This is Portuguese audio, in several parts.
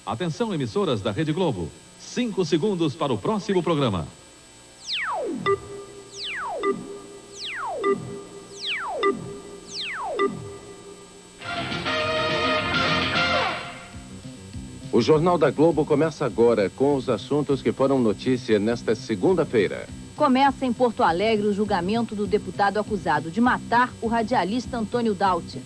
Atenção, emissoras da Rede Globo. 5 segundos para o próximo programa. O Jornal da Globo começa agora com os assuntos que foram notícia nesta segunda-feira. Começa em Porto Alegre o julgamento do deputado acusado de matar o radialista Antônio Dauti.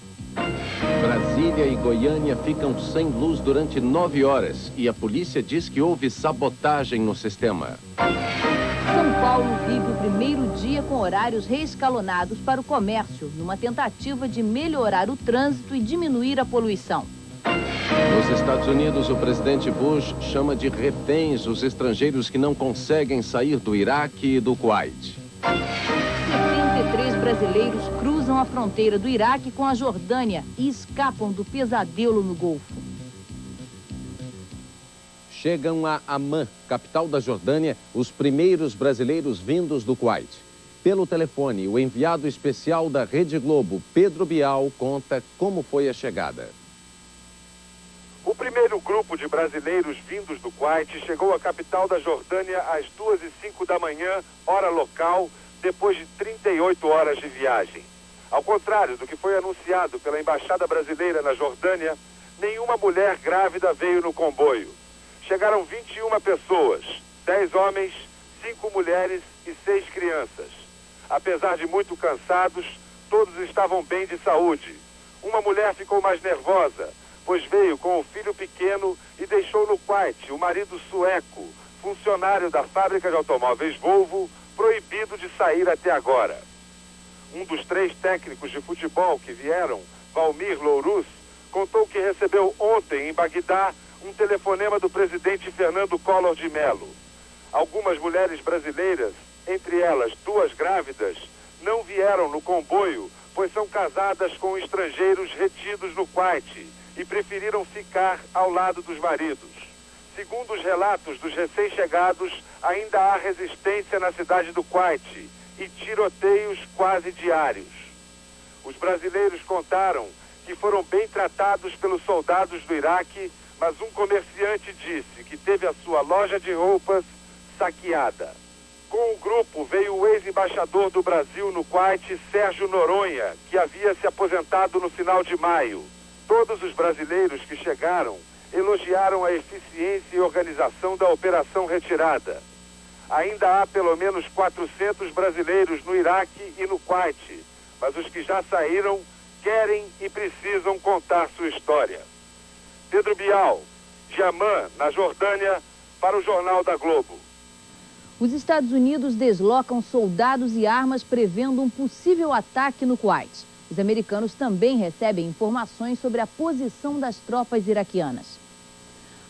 Brasília e Goiânia ficam sem luz durante 9 horas e a polícia diz que houve sabotagem no sistema. São Paulo vive o primeiro dia com horários reescalonados para o comércio, numa tentativa de melhorar o trânsito e diminuir a poluição. Nos Estados Unidos, o presidente Bush chama de reféns os estrangeiros que não conseguem sair do Iraque e do Kuwait. 73 brasileiros cruzam a fronteira do Iraque com a Jordânia e escapam do pesadelo no Golfo. Chegam a Amman, capital da Jordânia, os primeiros brasileiros vindos do Kuwait. Pelo telefone, o enviado especial da Rede Globo, Pedro Bial, conta como foi a chegada. O primeiro grupo de brasileiros vindos do Kuwait chegou à capital da Jordânia às 2h05 da manhã, hora local, depois de 38 horas de viagem. Ao contrário do que foi anunciado pela Embaixada Brasileira na Jordânia, nenhuma mulher grávida veio no comboio. Chegaram 21 pessoas, 10 homens, 5 mulheres e 6 crianças. Apesar de muito cansados, todos estavam bem de saúde. Uma mulher ficou mais nervosa, pois veio com o filho pequeno e deixou no Kuwait o marido sueco, funcionário da fábrica de automóveis Volvo, proibido de sair até agora. Um dos 3 técnicos de futebol que vieram, Valmir Lourus, contou que recebeu ontem em Bagdá um telefonema do presidente Fernando Collor de Mello. Algumas mulheres brasileiras, entre elas 2 grávidas, não vieram no comboio, pois são casadas com estrangeiros retidos no Kuwait e preferiram ficar ao lado dos maridos. Segundo os relatos dos recém-chegados, ainda há resistência na cidade do Kuwait e tiroteios quase diários. Os brasileiros contaram que foram bem tratados pelos soldados do Iraque, mas um comerciante disse que teve a sua loja de roupas saqueada. Com o grupo veio o ex-embaixador do Brasil no Kuwait, Sérgio Noronha, que havia se aposentado no final de maio. Todos os brasileiros que chegaram elogiaram a eficiência e organização da operação retirada. Ainda há pelo menos 400 brasileiros no Iraque e no Kuwait, mas os que já saíram querem e precisam contar sua história. Pedro Bial, de Amman, na Jordânia, para o Jornal da Globo. Os Estados Unidos deslocam soldados e armas prevendo um possível ataque no Kuwait. Os americanos também recebem informações sobre a posição das tropas iraquianas.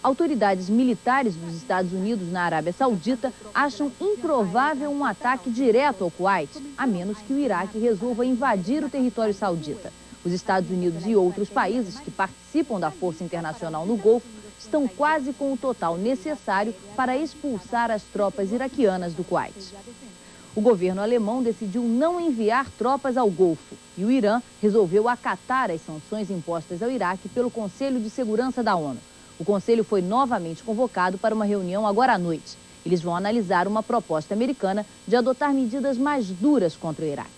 Autoridades militares dos Estados Unidos na Arábia Saudita acham improvável um ataque direto ao Kuwait, a menos que o Iraque resolva invadir o território saudita. Os Estados Unidos e outros países que participam da Força Internacional no Golfo estão quase com o total necessário para expulsar as tropas iraquianas do Kuwait. O governo alemão decidiu não enviar tropas ao Golfo e o Irã resolveu acatar as sanções impostas ao Iraque pelo Conselho de Segurança da ONU. O Conselho foi novamente convocado para uma reunião agora à noite. Eles vão analisar uma proposta americana de adotar medidas mais duras contra o Iraque.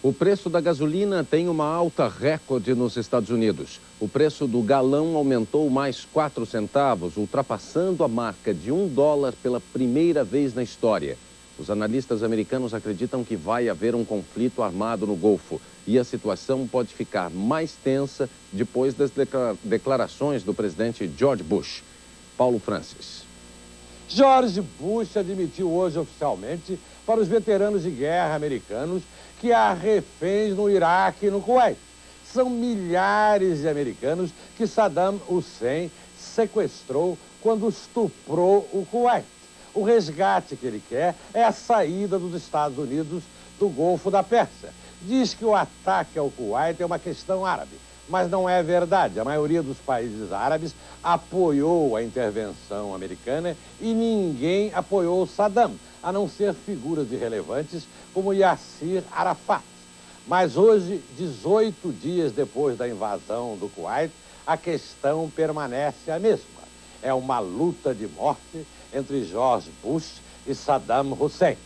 O preço da gasolina tem uma alta recorde nos Estados Unidos. O preço do galão aumentou mais 4 centavos, ultrapassando a marca de $1 pela primeira vez na história. Os analistas americanos acreditam que vai haver um conflito armado no Golfo e a situação pode ficar mais tensa depois das declarações do presidente George Bush. Paulo Francis. George Bush admitiu hoje oficialmente para os veteranos de guerra americanos que há reféns no Iraque e no Kuwait. São milhares de americanos que Saddam Hussein sequestrou quando estuprou o Kuwait. O resgate que ele quer é a saída dos Estados Unidos do Golfo da Pérsia. Diz que o ataque ao Kuwait é uma questão árabe, mas não é verdade. A maioria dos países árabes apoiou a intervenção americana e ninguém apoiou Saddam, a não ser figuras irrelevantes como Yassir Arafat. Mas hoje, 18 dias depois da invasão do Kuwait, a questão permanece a mesma. é uma luta de morte entre George Bush e Saddam Hussein.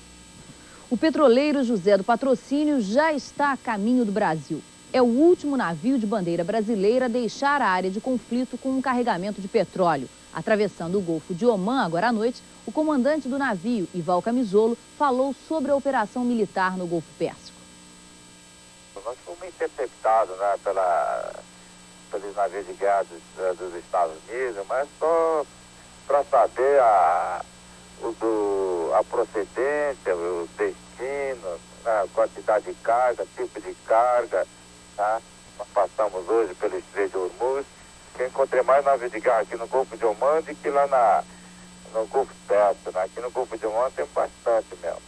O petroleiro José do Patrocínio já está a caminho do Brasil. É o último navio de bandeira brasileira a deixar a área de conflito com um carregamento de petróleo. Atravessando o Golfo de Omã agora à noite, o comandante do navio, Ival Camisolo, falou sobre a operação militar no Golfo Pérsico. Nós fomos interceptados, né, pelos navios de guerra dos Estados Unidos, mas só para saber a procedência, o destino, a quantidade de carga, tipo de carga. Tá? Nós passamos hoje pelo Estreito de Hormuz, que eu encontrei mais navio de guerra aqui no Golfo de Omã do que lá no Golfo Pérsico. Né? Aqui no Golfo de Omã tem bastante mesmo.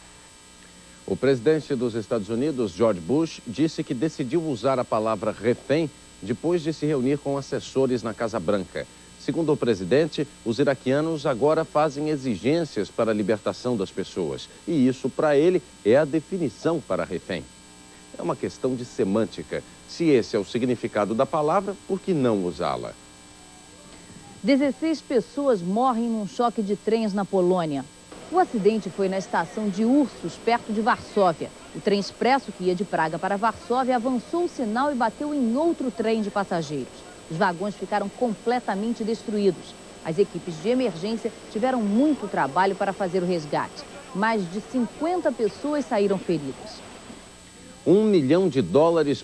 O presidente dos Estados Unidos, George Bush, disse que decidiu usar a palavra refém depois de se reunir com assessores na Casa Branca. Segundo o presidente, os iraquianos agora fazem exigências para a libertação das pessoas. E isso, para ele, é a definição para refém. É uma questão de semântica. Se esse é o significado da palavra, por que não usá-la? 16 pessoas morrem num choque de trens na Polônia. O acidente foi na estação de Ursus, perto de Varsóvia. O trem expresso que ia de Praga para Varsóvia avançou o sinal e bateu em outro trem de passageiros. Os vagões ficaram completamente destruídos. As equipes de emergência tiveram muito trabalho para fazer o resgate. Mais de 50 pessoas saíram feridas. $1 milhão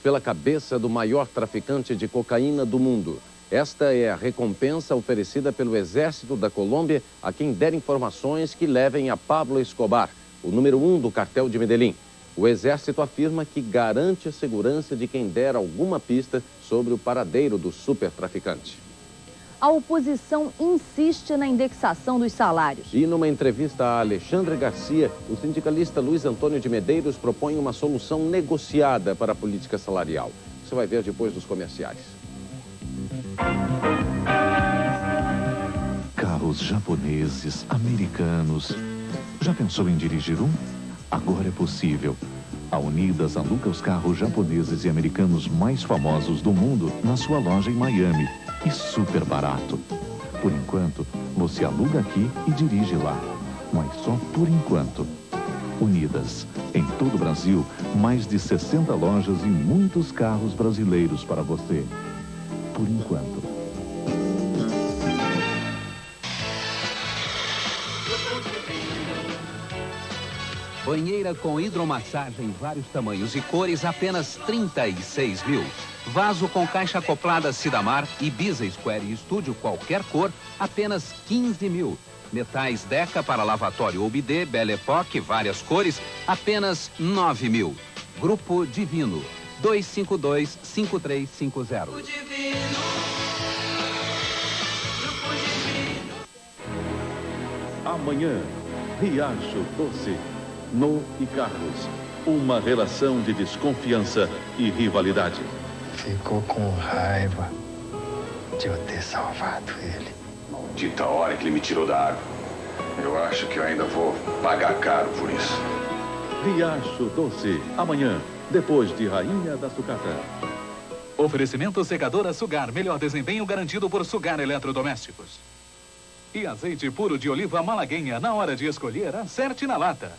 pela cabeça do maior traficante de cocaína do mundo. Esta é a recompensa oferecida pelo Exército da Colômbia a quem der informações que levem a Pablo Escobar, o número 1 do cartel de Medellín. O Exército afirma que garante a segurança de quem der alguma pista sobre o paradeiro do supertraficante. A oposição insiste na indexação dos salários. E numa entrevista a Alexandre Garcia, o sindicalista Luiz Antônio de Medeiros propõe uma solução negociada para a política salarial. Você vai ver depois dos comerciais. Carros japoneses, americanos. Já pensou em dirigir um? Agora é possível. A Unidas aluga os carros japoneses e americanos mais famosos do mundo na sua loja em Miami. E super barato. Por enquanto, você aluga aqui e dirige lá. Mas só por enquanto. Unidas. Em todo o Brasil, mais de 60 lojas e muitos carros brasileiros para você. Por enquanto. Banheira com hidromassagem em vários tamanhos e cores, apenas 36 mil. Vaso com caixa acoplada Sidamar, Ibiza Square e estúdio qualquer cor, apenas 15 mil. Metais Deca para lavatório ou bidê, Belle Époque, várias cores, apenas 9 mil. Grupo Divino, 252-5350. Amanhã, Riacho Doce, No e Carlos. Uma relação de desconfiança e rivalidade. Ficou com raiva de eu ter salvado ele. Maldita hora que ele me tirou da água. Eu acho que eu ainda vou pagar caro por isso. Riacho Doce, amanhã, depois de Rainha da Sucata. Oferecimento secadora Sugar, melhor desempenho garantido por Sugar Eletrodomésticos. E azeite puro de oliva malaguenha, na hora de escolher, acerte na lata.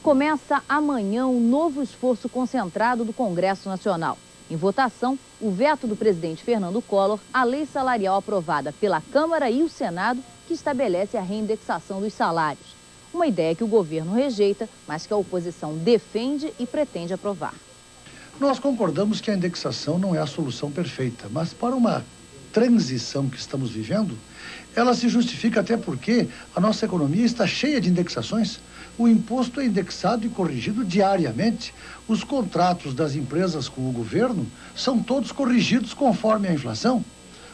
Começa amanhã um novo esforço concentrado do Congresso Nacional. Em votação, o veto do presidente Fernando Collor à lei salarial aprovada pela Câmara e o Senado, que estabelece a reindexação dos salários. Uma ideia que o governo rejeita, mas que a oposição defende e pretende aprovar. Nós concordamos que a indexação não é a solução perfeita, mas para uma transição que estamos vivendo, ela se justifica até porque a nossa economia está cheia de indexações. O imposto é indexado e corrigido diariamente. Os contratos das empresas com o governo são todos corrigidos conforme a inflação.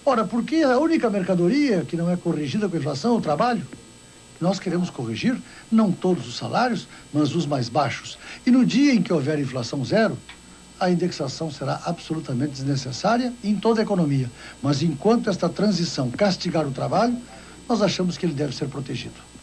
Ora, por que a única mercadoria que não é corrigida com a inflação é o trabalho? Nós queremos corrigir não todos os salários, mas os mais baixos. E no dia em que houver inflação zero, a indexação será absolutamente desnecessária em toda a economia. Mas enquanto esta transição castigar o trabalho, nós achamos que ele deve ser protegido.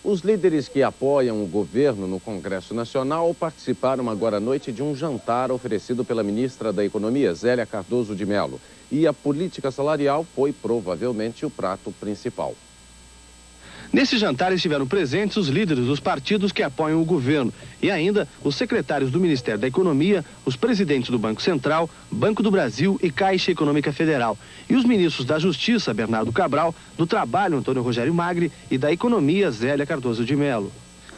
Os líderes que apoiam o governo no Congresso Nacional participaram agora à noite de um jantar oferecido pela ministra da Economia, Zélia Cardoso de Mello. E a política salarial foi provavelmente o prato principal. Nesse jantar estiveram presentes os líderes dos partidos que apoiam o governo e ainda os secretários do Ministério da Economia, os presidentes do Banco Central, Banco do Brasil e Caixa Econômica Federal. E os ministros da Justiça, Bernardo Cabral, do Trabalho, Antônio Rogério Magri e da Economia, Zélia Cardoso de Mello.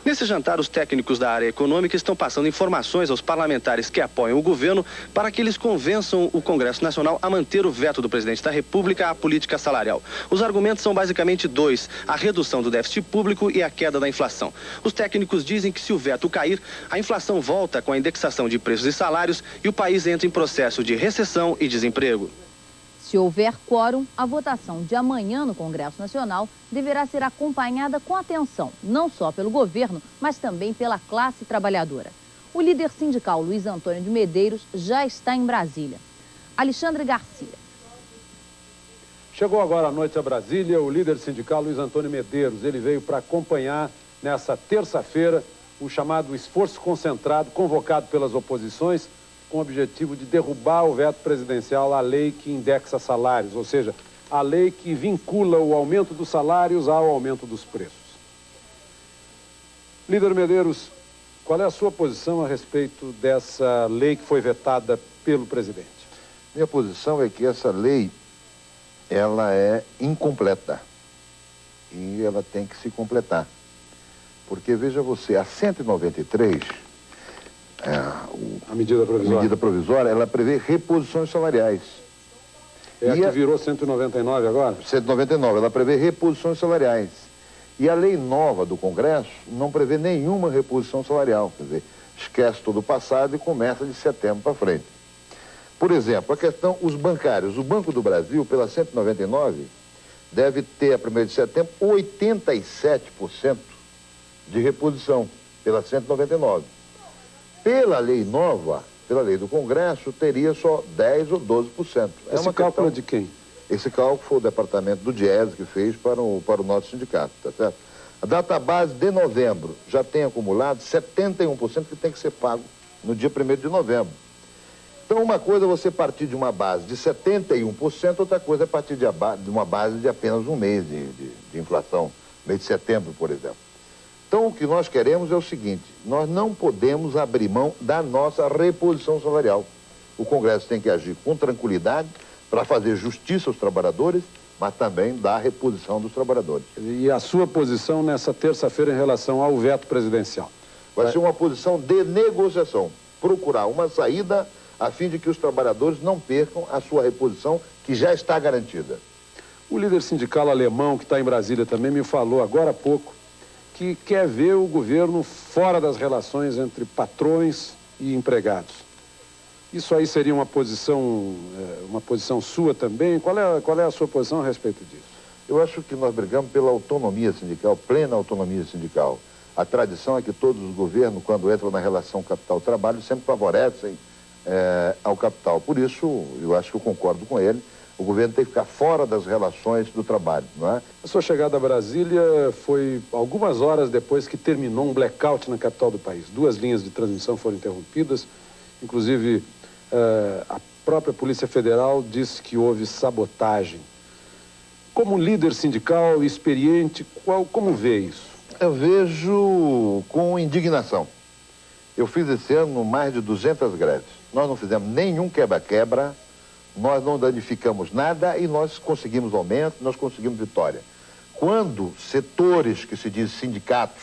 Nesse jantar, os técnicos da área econômica estão passando informações aos parlamentares que apoiam o governo para que eles convençam o Congresso Nacional a manter o veto do presidente da República à política salarial. Os argumentos são basicamente dois: a redução do déficit público e a queda da inflação. Os técnicos dizem que se o veto cair, a inflação volta com a indexação de preços e salários e o país entra em processo de recessão e desemprego. Se houver quórum, a votação de amanhã no Congresso Nacional deverá ser acompanhada com atenção, não só pelo governo, mas também pela classe trabalhadora. O líder sindical Luiz Antônio de Medeiros já está em Brasília. Alexandre Garcia. Chegou agora à noite a Brasília o líder sindical Luiz Antônio Medeiros. Ele veio para acompanhar nessa terça-feira o chamado esforço concentrado convocado pelas oposições com o objetivo de derrubar o veto presidencial à lei que indexa salários, ou seja, a lei que vincula o aumento dos salários ao aumento dos preços. Líder Medeiros, qual é a sua posição a respeito dessa lei que foi vetada pelo presidente? Minha posição é que essa lei, ela é incompleta e ela tem que se completar. Porque, veja você, a 193... a medida provisória, ela prevê reposições salariais. É a que virou 199 agora? 199, ela prevê reposições salariais. E a lei nova do Congresso não prevê nenhuma reposição salarial. Quer dizer, esquece todo o passado e começa de setembro para frente. Por exemplo, a questão, os bancários. O Banco do Brasil, pela 199, deve ter, a 1º de setembro, 87% de reposição, pela 199. Pela lei nova, pela lei do Congresso, teria só 10% ou 12%. Esse cálculo é de quem? Esse cálculo foi o departamento do Diese que fez para o nosso sindicato, tá certo? A database de novembro já tem acumulado 71% que tem que ser pago no dia 1º de novembro. Então, uma coisa é você partir de uma base de 71%, outra coisa é partir de uma base de apenas um mês de inflação, mês de setembro, por exemplo. Então, o que nós queremos é o seguinte: nós não podemos abrir mão da nossa reposição salarial. O Congresso tem que agir com tranquilidade para fazer justiça aos trabalhadores, mas também dar reposição dos trabalhadores. E a sua posição nessa terça-feira em relação ao veto presidencial? Vai ser uma posição de negociação, procurar uma saída a fim de que os trabalhadores não percam a sua reposição, que já está garantida. O líder sindical alemão, que está em Brasília também, me falou agora há pouco que quer ver o governo fora das relações entre patrões e empregados. Isso aí seria uma posição sua também? Qual é a sua posição a respeito disso? Eu acho que nós brigamos pela autonomia sindical, plena autonomia sindical. A tradição é que todos os governos, quando entram na relação capital-trabalho, sempre favorecem ao capital. Por isso, eu acho que eu concordo com ele. O governo tem que ficar fora das relações do trabalho, não é? A sua chegada a Brasília foi algumas horas depois que terminou um blackout na capital do país. 2 linhas de transmissão foram interrompidas. Inclusive, a própria Polícia Federal disse que houve sabotagem. Como líder sindical experiente, como vê isso? Eu vejo com indignação. Eu fiz esse ano mais de 200 greves. Nós não fizemos nenhum quebra-quebra. Nós não danificamos nada e nós conseguimos aumento, nós conseguimos vitória. Quando setores que se diz sindicatos,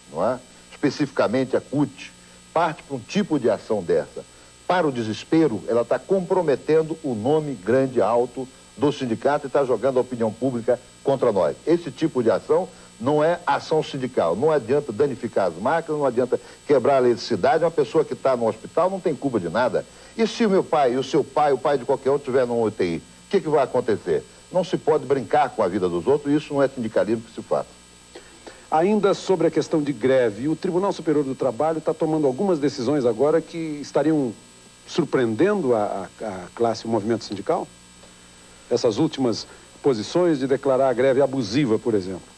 não é? Especificamente a CUT, parte para um tipo de ação dessa, para o desespero, ela está comprometendo o nome grande, alto do sindicato e está jogando a opinião pública contra nós. Esse tipo de ação não é ação sindical. Não adianta danificar as máquinas, não adianta quebrar a eletricidade. Uma pessoa que está no hospital não tem culpa de nada. E se o meu pai, o seu pai, o pai de qualquer outro estiver numa UTI, o que vai acontecer? Não se pode brincar com a vida dos outros, e isso não é sindicalismo que se faz. Ainda sobre a questão de greve, o Tribunal Superior do Trabalho está tomando algumas decisões agora que estariam surpreendendo a classe, o movimento sindical? Essas últimas posições de declarar a greve abusiva, por exemplo.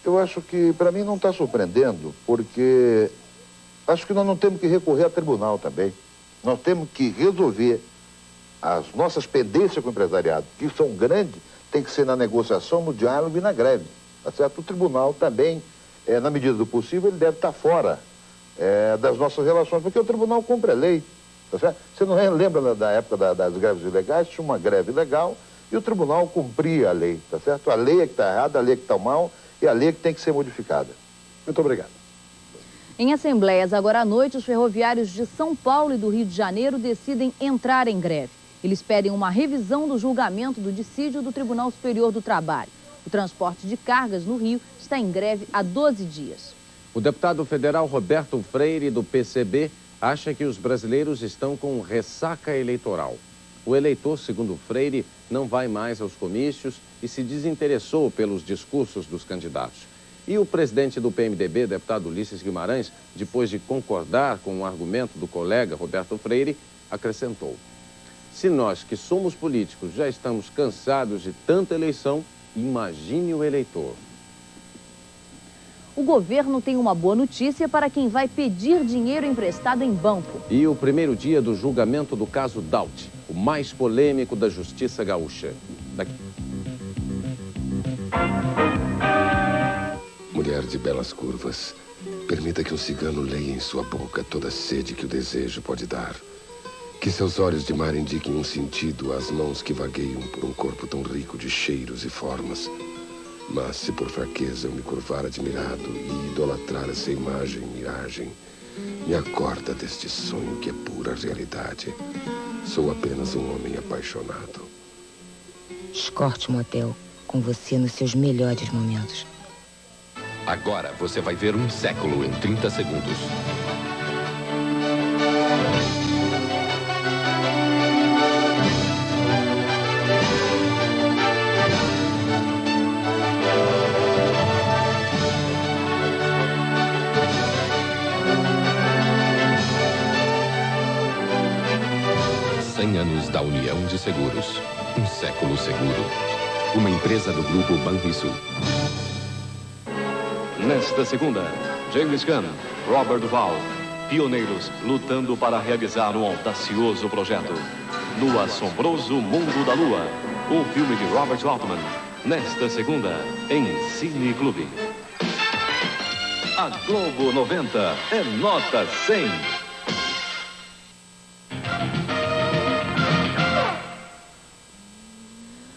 Eu acho que, para mim, não está surpreendendo, porque acho que nós não temos que recorrer a tribunal também. Nós temos que resolver as nossas pendências com o empresariado, que são grandes, tem que ser na negociação, no diálogo e na greve. Tá certo? O tribunal também, na medida do possível, ele deve estar fora das nossas relações, porque o tribunal cumpre a lei. Tá certo? Você não lembra da época das greves ilegais? Tinha uma greve ilegal e o tribunal cumpria a lei, tá certo? A lei é que está errada, a lei é que está mal e a lei é que tem que ser modificada. Muito obrigado. Em assembleias agora à noite, os ferroviários de São Paulo e do Rio de Janeiro decidem entrar em greve. Eles pedem uma revisão do julgamento do dissídio do Tribunal Superior do Trabalho. O transporte de cargas no Rio está em greve há 12 dias. O deputado federal Roberto Freire, do PCB, acha que os brasileiros estão com ressaca eleitoral. O eleitor, segundo Freire, não vai mais aos comícios e se desinteressou pelos discursos dos candidatos. E o presidente do PMDB, deputado Ulisses Guimarães, depois de concordar com o argumento do colega Roberto Freire, acrescentou: se nós que somos políticos já estamos cansados de tanta eleição, imagine o eleitor. O governo tem uma boa notícia para quem vai pedir dinheiro emprestado em banco. E o primeiro dia do julgamento do caso Daut, o mais polêmico da Justiça Gaúcha. Daqui. Mulher de belas curvas, permita que um cigano leia em sua boca toda a sede que o desejo pode dar. Que seus olhos de mar indiquem um sentido às mãos que vagueiam por um corpo tão rico de cheiros e formas. Mas se por fraqueza eu me curvar admirado e idolatrar essa imagem, miragem, me acorda deste sonho que é pura realidade. Sou apenas um homem apaixonado. Escorte Motel, com você nos seus melhores momentos. Agora você vai ver um século em 30 segundos. Anos da União de Seguros. Um século seguro. Uma empresa do Grupo Banrisul. Nesta segunda, James Gunn, Robert Duvall, pioneiros lutando para realizar um audacioso projeto. No Assombroso Mundo da Lua, um filme de Robert Altman. Nesta segunda, em Cine Clube. A Globo 90 é nota 100.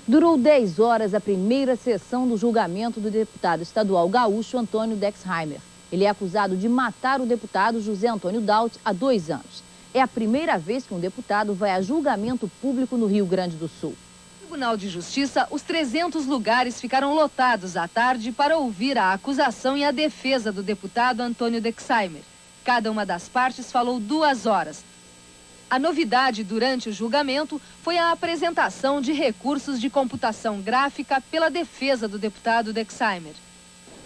Durou 10 horas a primeira sessão do julgamento do deputado estadual gaúcho Antônio Dexheimer. Ele é acusado de matar o deputado José Antônio Daut há 2 anos. É a primeira vez que um deputado vai a julgamento público no Rio Grande do Sul. No Tribunal de Justiça, os 300 lugares ficaram lotados à tarde para ouvir a acusação e a defesa do deputado Antônio Dexheimer. Cada uma das partes falou 2 horas. A novidade durante o julgamento foi a apresentação de recursos de computação gráfica pela defesa do deputado Dexheimer.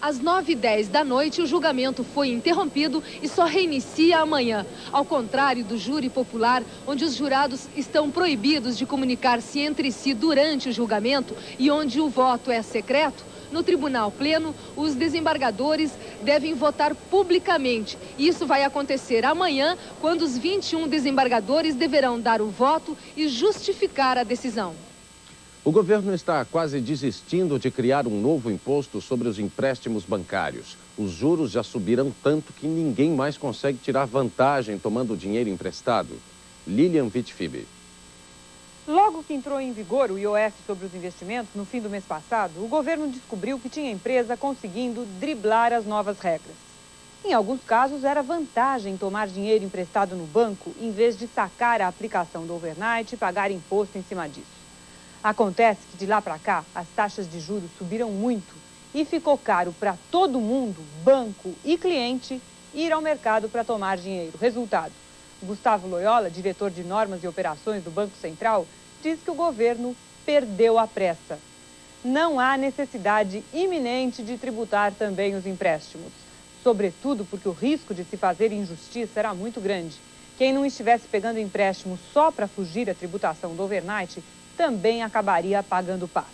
Às 9h10 da noite, o julgamento foi interrompido e só reinicia amanhã. Ao contrário do júri popular, onde os jurados estão proibidos de comunicar-se entre si durante o julgamento e onde o voto é secreto, no Tribunal Pleno, os desembargadores devem votar publicamente. Isso vai acontecer amanhã, quando os 21 desembargadores deverão dar o voto e justificar a decisão. O governo está quase desistindo de criar um novo imposto sobre os empréstimos bancários. Os juros já subiram tanto que ninguém mais consegue tirar vantagem tomando dinheiro emprestado. Lilian Vitfib. Logo que entrou em vigor o IOF sobre os investimentos, no fim do mês passado, o governo descobriu que tinha empresa conseguindo driblar as novas regras. Em alguns casos, era vantagem tomar dinheiro emprestado no banco em vez de sacar a aplicação do overnight e pagar imposto em cima disso. Acontece que de lá para cá, as taxas de juros subiram muito e ficou caro para todo mundo, banco e cliente, ir ao mercado para tomar dinheiro. Resultado: Gustavo Loyola, diretor de normas e operações do Banco Central, diz que o governo perdeu a pressa. Não há necessidade iminente de tributar também os empréstimos, sobretudo porque o risco de se fazer injustiça era muito grande. Quem não estivesse pegando empréstimo só para fugir à tributação do overnight também acabaria pagando o pato.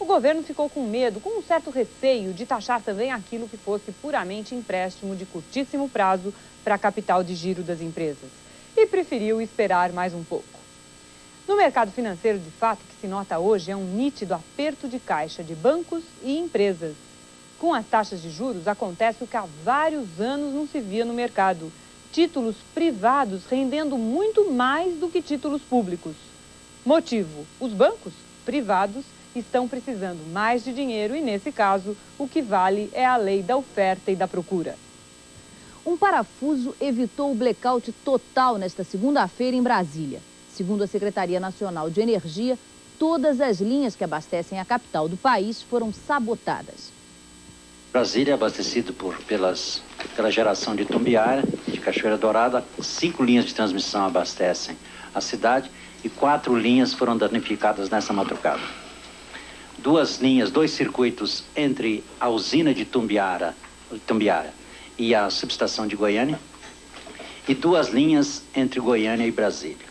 o governo ficou com medo, com um certo receio de taxar também aquilo que fosse puramente empréstimo de curtíssimo prazo para a capital de giro das empresas. E preferiu esperar mais um pouco. No mercado financeiro, de fato, o que se nota hoje é um nítido aperto de caixa de bancos e empresas. Com as taxas de juros, acontece o que há vários anos não se via no mercado. Títulos privados rendendo muito mais do que títulos públicos. Motivo: os bancos privados estão precisando mais de dinheiro e, nesse caso, o que vale é a lei da oferta e da procura. Um parafuso evitou o blackout total nesta segunda-feira em Brasília. Segundo a Secretaria Nacional de Energia, todas as linhas que abastecem a capital do país foram sabotadas. Brasília é abastecido pela geração de Itumbiara, de Cachoeira Dourada. 5 linhas de transmissão abastecem a cidade e 4 linhas foram danificadas nessa madrugada. 2 linhas, 2 circuitos entre a usina de Itumbiara e a subestação de Goiânia e 2 linhas entre Goiânia e Brasília.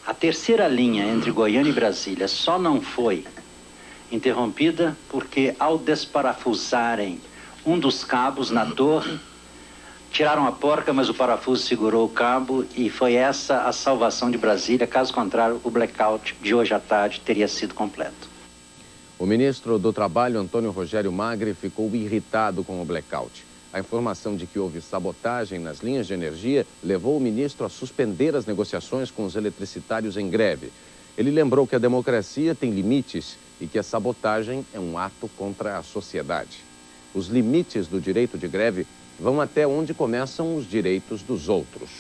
A terceira linha entre Goiânia e Brasília só não foi interrompida porque, ao desparafusarem um dos cabos na torre, tiraram a porca, mas o parafuso segurou o cabo e foi essa a salvação de Brasília. Caso contrário, o blackout de hoje à tarde teria sido completo. O ministro do Trabalho, Antônio Rogério Magri, ficou irritado com o blackout. A informação de que houve sabotagem nas linhas de energia levou o ministro a suspender as negociações com os eletricitários em greve. Ele lembrou que a democracia tem limites e que a sabotagem é um ato contra a sociedade. Os limites do direito de greve vão até onde começam os direitos dos outros.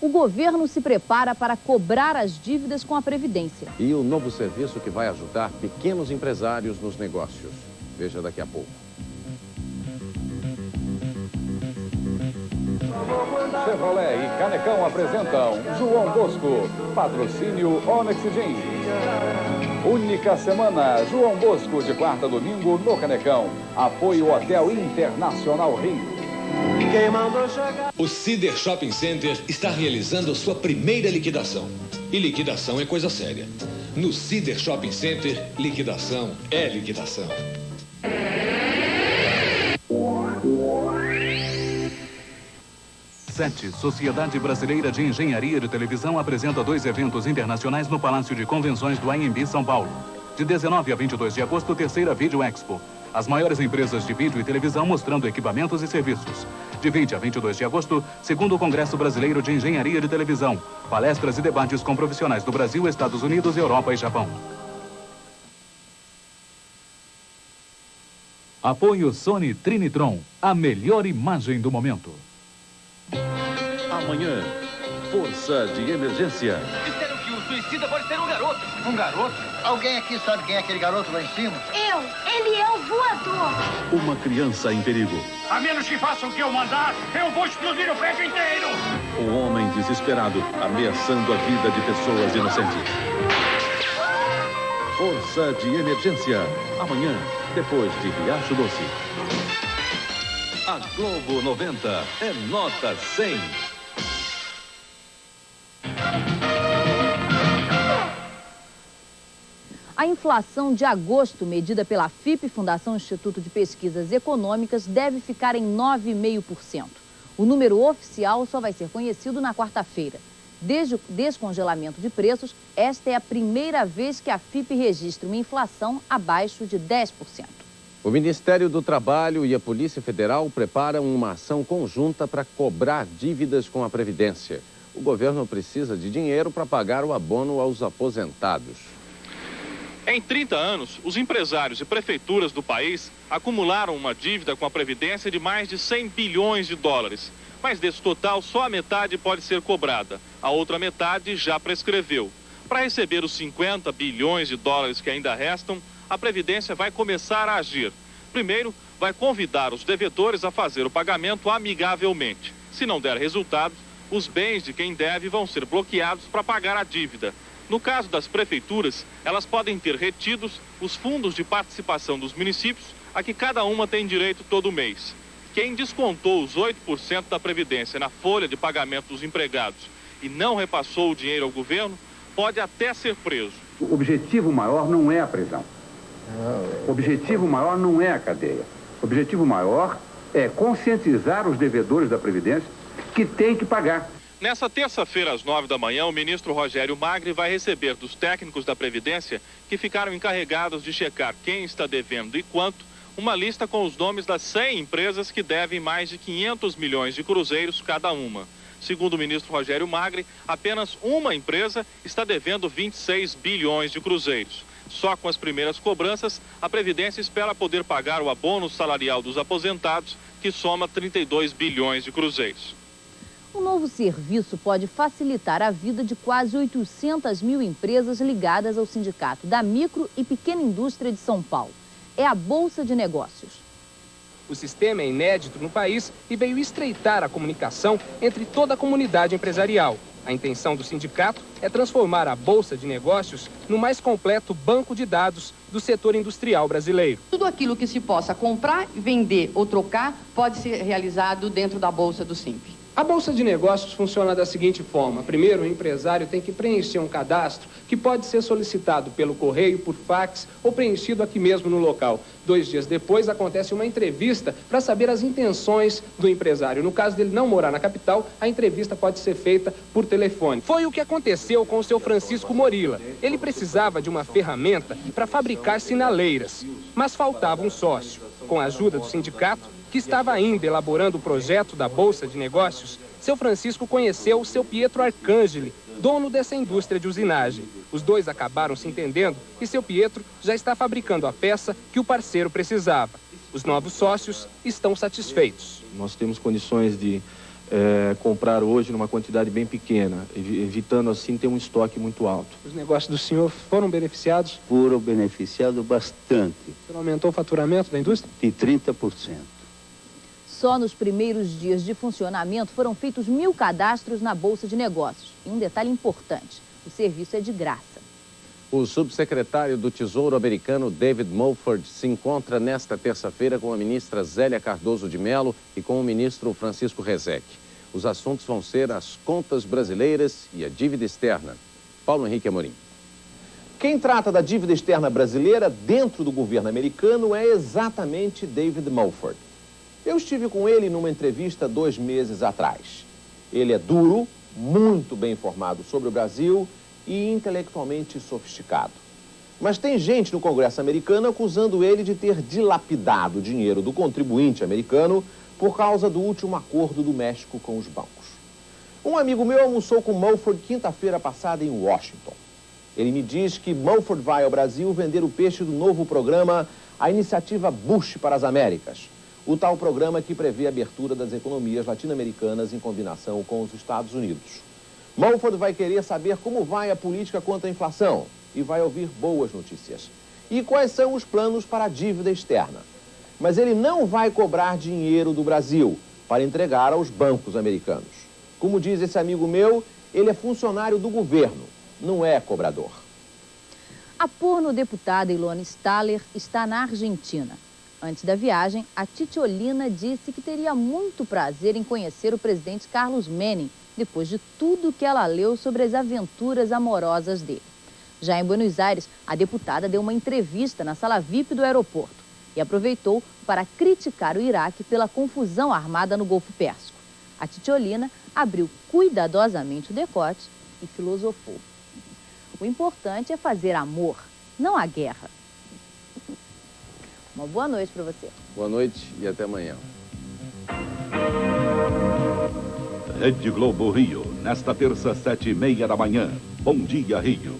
O governo se prepara para cobrar as dívidas com a Previdência. E o novo serviço que vai ajudar pequenos empresários nos negócios. Veja daqui a pouco. Chevrolet e Canecão apresentam João Bosco, patrocínio Onyx Gin. Única semana, João Bosco, de quarta a domingo no Canecão. Apoio Hotel Internacional Rio. O Cider Shopping Center está realizando sua primeira liquidação. E liquidação é coisa séria. No Cider Shopping Center, liquidação é liquidação. Sociedade Brasileira de Engenharia de Televisão apresenta 2 eventos internacionais no Palácio de Convenções do AMB São Paulo. De 19 a 22 de agosto, terceira Video Expo. As maiores empresas de vídeo e televisão mostrando equipamentos e serviços. De 20 a 22 de agosto, segundo Congresso Brasileiro de Engenharia de Televisão. Palestras e debates com profissionais do Brasil, Estados Unidos, Europa e Japão. Apoio Sony Trinitron, a melhor imagem do momento. Amanhã, força de emergência. Disseram que o suicida pode ser um garoto. Um garoto? Alguém aqui sabe quem é aquele garoto lá em cima? Ele é o voador. Uma criança em perigo. A menos que façam o que eu mandar, eu vou explodir o prédio inteiro. Um homem desesperado, ameaçando a vida de pessoas inocentes. Força de emergência. Amanhã, depois de Riacho Doce. A Globo 90 é nota 100. A inflação de agosto, medida pela FIPE, Fundação Instituto de Pesquisas Econômicas, deve ficar em 9,5%. O número oficial só vai ser conhecido na quarta-feira. Desde o descongelamento de preços, esta é a primeira vez que a FIPE registra uma inflação abaixo de 10%. O Ministério do Trabalho e a Polícia Federal preparam uma ação conjunta para cobrar dívidas com a Previdência. O governo precisa de dinheiro para pagar o abono aos aposentados. Em 30 anos, os empresários e prefeituras do país acumularam uma dívida com a Previdência de mais de 100 bilhões de dólares. Mas desse total, só a metade pode ser cobrada. A outra metade já prescreveu. Para receber os 50 bilhões de dólares que ainda restam, a Previdência vai começar a agir. Primeiro, vai convidar os devedores a fazer o pagamento amigavelmente. Se não der resultado, os bens de quem deve vão ser bloqueados para pagar a dívida. No caso das prefeituras, elas podem ter retidos os fundos de participação dos municípios, a que cada uma tem direito todo mês. Quem descontou os 8% da Previdência na folha de pagamento dos empregados e não repassou o dinheiro ao governo, pode até ser preso. O objetivo maior não é a prisão. O objetivo maior não é a cadeia. O objetivo maior é conscientizar os devedores da Previdência que têm que pagar. Nessa terça-feira, às 9 da manhã, o ministro Rogério Magri vai receber dos técnicos da Previdência, que ficaram encarregados de checar quem está devendo e quanto, uma lista com os nomes das 100 empresas que devem mais de 500 milhões de cruzeiros cada uma. Segundo o ministro Rogério Magri, apenas uma empresa está devendo 26 bilhões de cruzeiros. Só com as primeiras cobranças, a Previdência espera poder pagar o abono salarial dos aposentados, que soma 32 bilhões de cruzeiros. Um novo serviço pode facilitar a vida de quase 800 mil empresas ligadas ao Sindicato da Micro e Pequena Indústria de São Paulo. É a Bolsa de Negócios. O sistema é inédito no país e veio estreitar a comunicação entre toda a comunidade empresarial. A intenção do sindicato é transformar a Bolsa de Negócios no mais completo banco de dados do setor industrial brasileiro. Tudo aquilo que se possa comprar, vender ou trocar pode ser realizado dentro da Bolsa do Simp. A Bolsa de Negócios funciona da seguinte forma. Primeiro, o empresário tem que preencher um cadastro que pode ser solicitado pelo correio, por fax ou preenchido aqui mesmo no local. 2 dias depois, acontece uma entrevista para saber as intenções do empresário. No caso dele não morar na capital, a entrevista pode ser feita por telefone. Foi o que aconteceu com o seu Francisco Morila. Ele precisava de uma ferramenta para fabricar sinaleiras, mas faltava um sócio. Com a ajuda do sindicato, que estava ainda elaborando o projeto da Bolsa de Negócios, seu Francisco conheceu o seu Pietro Arcangeli, dono dessa indústria de usinagem. Os dois acabaram se entendendo e seu Pietro já está fabricando a peça que o parceiro precisava. Os novos sócios estão satisfeitos. Nós temos condições de comprar hoje numa quantidade bem pequena, evitando assim ter um estoque muito alto. Os negócios do senhor foram beneficiados? Foram beneficiados bastante. O senhor aumentou o faturamento da indústria? De 30%. Só nos primeiros dias de funcionamento foram feitos 1000 cadastros na Bolsa de Negócios. E um detalhe importante, o serviço é de graça. O subsecretário do Tesouro americano, David Mulford, se encontra nesta terça-feira com a ministra Zélia Cardoso de Mello e com o ministro Francisco Rezec. Os assuntos vão ser as contas brasileiras e a dívida externa. Paulo Henrique Amorim. Quem trata da dívida externa brasileira dentro do governo americano é exatamente David Mulford. Eu estive com ele numa entrevista 2 meses atrás. Ele é duro, muito bem informado sobre o Brasil e intelectualmente sofisticado. Mas tem gente no Congresso americano acusando ele de ter dilapidado o dinheiro do contribuinte americano por causa do último acordo do México com os bancos. Um amigo meu almoçou com Mulford quinta-feira passada em Washington. Ele me diz que Mulford vai ao Brasil vender o peixe do novo programa, a Iniciativa Bush para as Américas. O tal programa que prevê a abertura das economias latino-americanas em combinação com os Estados Unidos. Mulford vai querer saber como vai a política contra a inflação e vai ouvir boas notícias. E quais são os planos para a dívida externa. Mas ele não vai cobrar dinheiro do Brasil para entregar aos bancos americanos. Como diz esse amigo meu, ele é funcionário do governo, não é cobrador. A pornodeputada Ilona Staller está na Argentina. Antes da viagem, a Titiolina disse que teria muito prazer em conhecer o presidente Carlos Menem, depois de tudo que ela leu sobre as aventuras amorosas dele. Já em Buenos Aires, a deputada deu uma entrevista na sala VIP do aeroporto e aproveitou para criticar o Iraque pela confusão armada no Golfo Pérsico. A Titiolina abriu cuidadosamente o decote e filosofou. O importante é fazer amor, não a guerra. Uma boa noite para você. Boa noite e até amanhã. Rede Globo Rio, nesta terça, 7h30 da manhã. Bom dia, Rio.